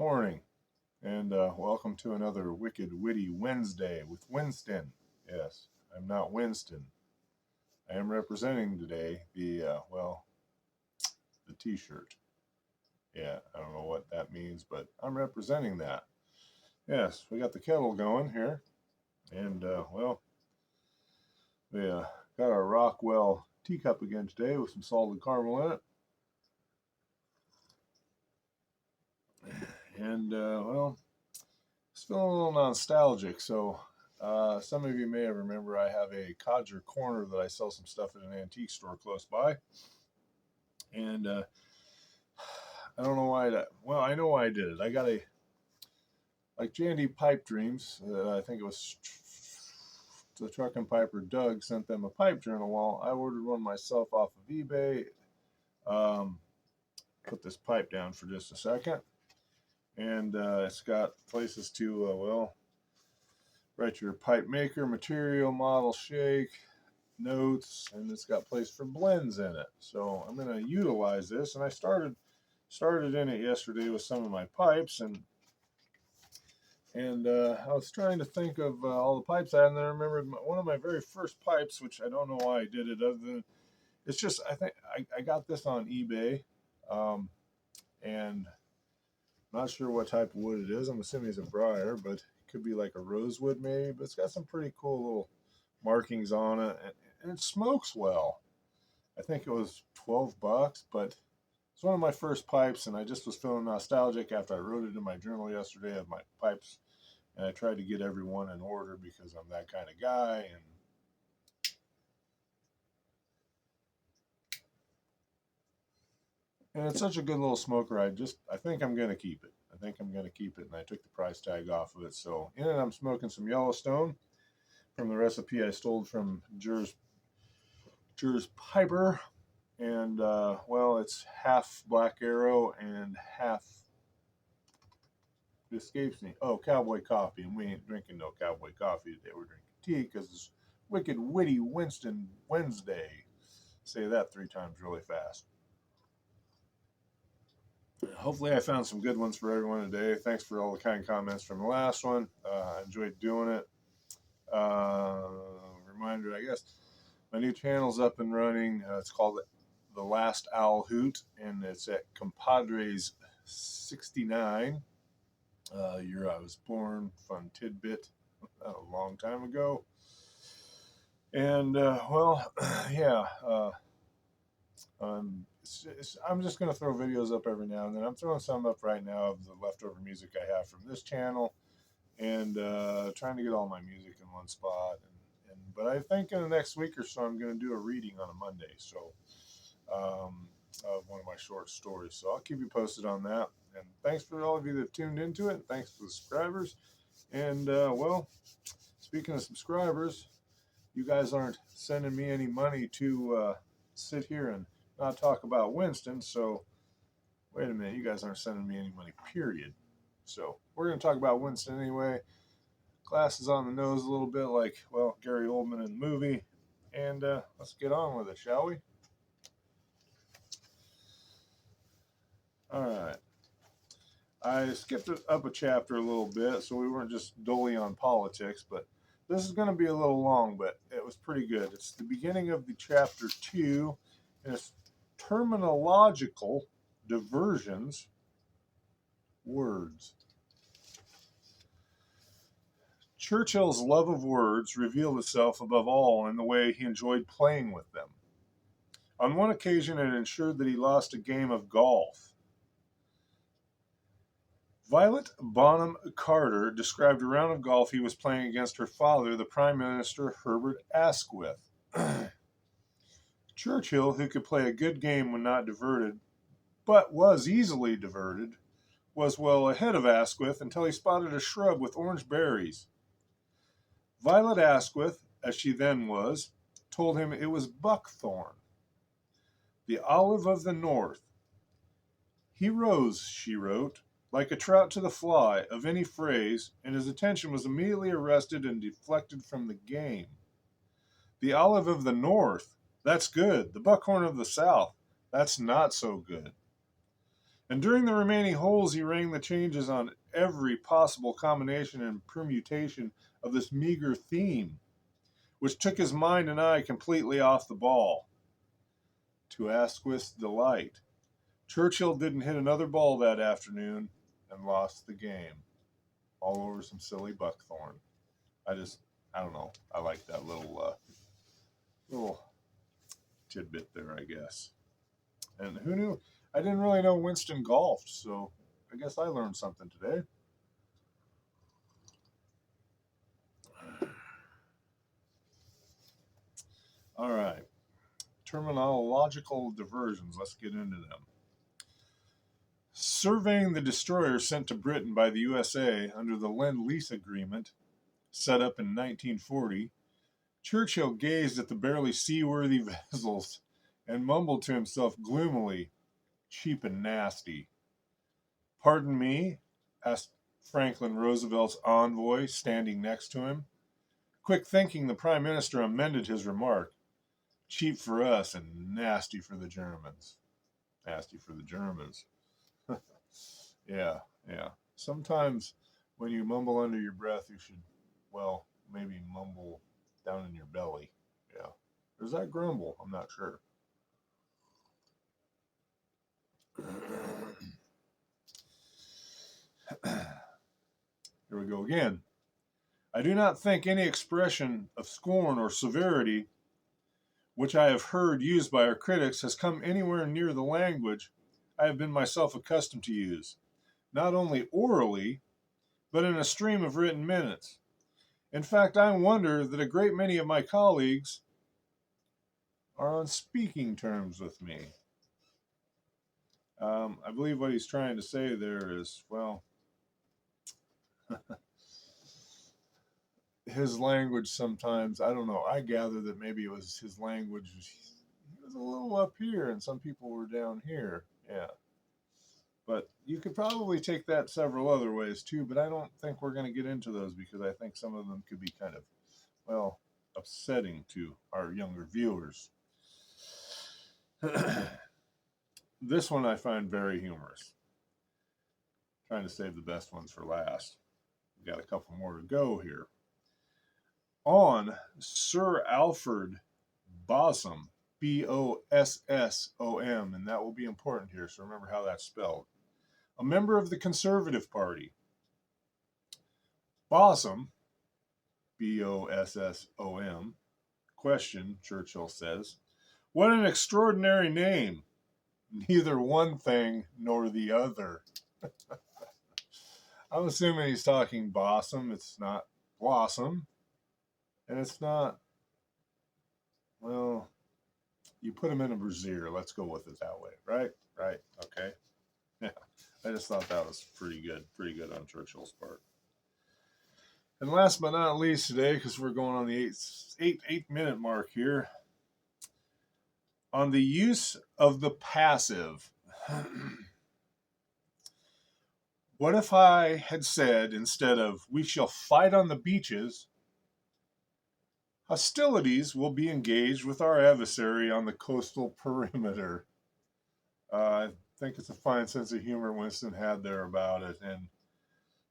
Morning, and welcome to another Wicked Witty Wednesday with Winston. Yes, I'm not Winston. I am representing today the T-shirt. Yeah, I don't know what that means, but I'm representing that. Yes, we got the kettle going here, and we got our Rockwell teacup again today with some salted caramel in it. And it's feeling a little nostalgic. So some of you may remember I have a codger corner that I sell some stuff at an antique store close by. And I don't know why I know why I did it. I got like Jandy Pipe Dreams. I think it was the truck and piper Doug sent them a pipe journal. Well, I ordered one myself off of eBay. Put this pipe down for just a second. And it's got places to, write your pipe maker, material, model, shake, notes, and it's got place for blends in it. So I'm going to utilize this, and I started in it yesterday with some of my pipes, and I was trying to think of all the pipes I had, and then I remembered one of my very first pipes, which I don't know why I did it, other than it's just I think I got this on eBay, and I'm not sure what type of wood it is. I'm assuming it's a briar, but it could be like a rosewood maybe. But it's got some pretty cool little markings on it, and it smokes well. I think it was $12, but it's one of my first pipes, and I just was feeling nostalgic after I wrote it in my journal yesterday of my pipes, and I tried to get everyone in order because I'm that kind of guy. And it's such a good little smoker. I think I'm gonna keep it. I think I'm gonna keep it, and I took the price tag off of it. So in it, I'm smoking some Yellowstone from the recipe I stole from Jers Piper, and it's half Black Arrow and half. It escapes me. Oh, Cowboy Coffee, and we ain't drinking no Cowboy Coffee today. We're drinking tea because it's Wicked Witty Winston Wednesday. Say that 3 times really fast. Hopefully I found some good ones for everyone today. Thanks for all the kind comments from the last one. I enjoyed doing it. Reminder, I guess, my new channel's up and running. It's called The Last Owl Hoot, and it's at Compadres 69. Year I was born, fun tidbit, a long time ago. And, yeah. I'm just going to throw videos up every now and then. I'm throwing some up right now of the leftover music I have from this channel, and trying to get all my music in one spot. But I think in the next week or so, I'm going to do a reading on a Monday, so of one of my short stories. So I'll keep you posted on that. And thanks for all of you that tuned into it. And thanks for the subscribers. And speaking of subscribers, you guys aren't sending me any money to sit here and not talk about Winston, so wait a minute, you guys aren't sending me any money, period. So we're going to talk about Winston anyway. Glasses on the nose a little bit like, Gary Oldman in the movie, and let's get on with it, shall we? All right. I skipped up a chapter a little bit, so we weren't just dully on politics, but this is going to be a little long, but it was pretty good. It's the beginning of the chapter 2, and it's terminological diversions, words. Churchill's love of words revealed itself above all in the way he enjoyed playing with them. On one occasion, it ensured that he lost a game of golf. Violet Bonham Carter described a round of golf he was playing against her father, the Prime Minister Herbert Asquith. Churchill, who could play a good game when not diverted, but was easily diverted, was well ahead of Asquith until he spotted a shrub with orange berries. Violet Asquith, as she then was, told him it was buckthorn, the olive of the north. He rose, she wrote, like a trout to the fly of any phrase, and his attention was immediately arrested and deflected from the game. The olive of the north, that's good. The buckhorn of the south, that's not so good. And during the remaining holes, he rang the changes on every possible combination and permutation of this meager theme, which took his mind and eye completely off the ball. To Asquith's delight, Churchill didn't hit another ball that afternoon and lost the game. All over some silly buckthorn. I don't know. I like that little tidbit there, I guess. And who knew? I didn't really know Winston golfed, so I guess I learned something today. All right. Terminological diversions. Let's get into them. Surveying the destroyer sent to Britain by the USA under the Lend-Lease Agreement, set up in 1940, Churchill gazed at the barely seaworthy vessels and mumbled to himself gloomily, "Cheap and nasty." "Pardon me?" asked Franklin Roosevelt's envoy, standing next to him. Quick thinking, the Prime Minister amended his remark. "Cheap for us and nasty for the Germans." Nasty for the Germans. Yeah. Sometimes when you mumble under your breath, you should, well, maybe mumble down in your belly. Yeah. Or is that grumble? I'm not sure. Here we go again. "I do not think any expression of scorn or severity which I have heard used by our critics has come anywhere near the language I have been myself accustomed to use, not only orally, but in a stream of written minutes. In fact, I wonder that a great many of my colleagues are on speaking terms with me." I believe what he's trying to say there is, well, his language sometimes, I don't know, I gather that maybe it was his language, he was a little up here and some people were down here. Yeah. But you could probably take that several other ways too, but I don't think we're going to get into those because I think some of them could be kind of, well, upsetting to our younger viewers. This one I find very humorous. Trying to save the best ones for last. We've got a couple more to go here. On Sir Alfred Bossom, Bossom, and that will be important here, so remember how that's spelled. A member of the Conservative Party. Bossom, Bossom, question, Churchill says, "What an extraordinary name. Neither one thing nor the other." I'm assuming he's talking Bossom. It's not Blossom. And it's not, well, you put him in a brassiere. Let's go with it that way. Right? Okay. Yeah. I just thought that was pretty good on Churchill's part. And last but not least today, because we're going on the 8-minute mark here, on the use of the passive. What if I had said, instead of "we shall fight on the beaches," "hostilities will be engaged with our adversary on the coastal perimeter"? I think it's a fine sense of humor Winston had there about it. And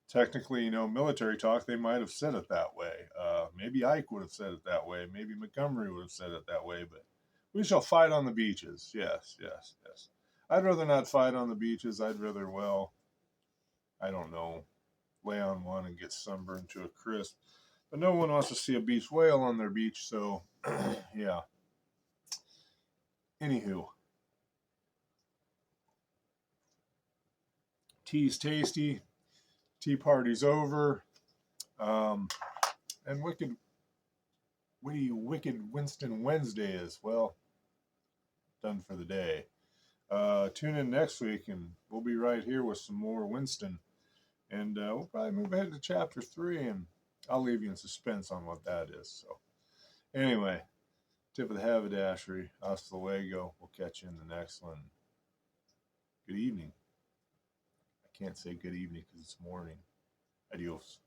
technically, military talk, they might have said it that way. Maybe Ike would have said it that way. Maybe Montgomery would have said it that way. But "we shall fight on the beaches." Yes. I'd rather not fight on the beaches. I'd rather, well, I don't know, lay on one and get sunburned to a crisp. But no one wants to see a beach whale on their beach, so yeah. Anywho, tea's tasty, tea party's over, and Wicked Winston Wednesday is, well, done for the day. Tune in next week, and we'll be right here with some more Winston, and we'll probably move ahead to chapter 3, and I'll leave you in suspense on what that is. So, anyway, tip of the haberdashery. Hasta luego. We'll catch you in the next one. Good evening. I can't say good evening because it's morning. Adios.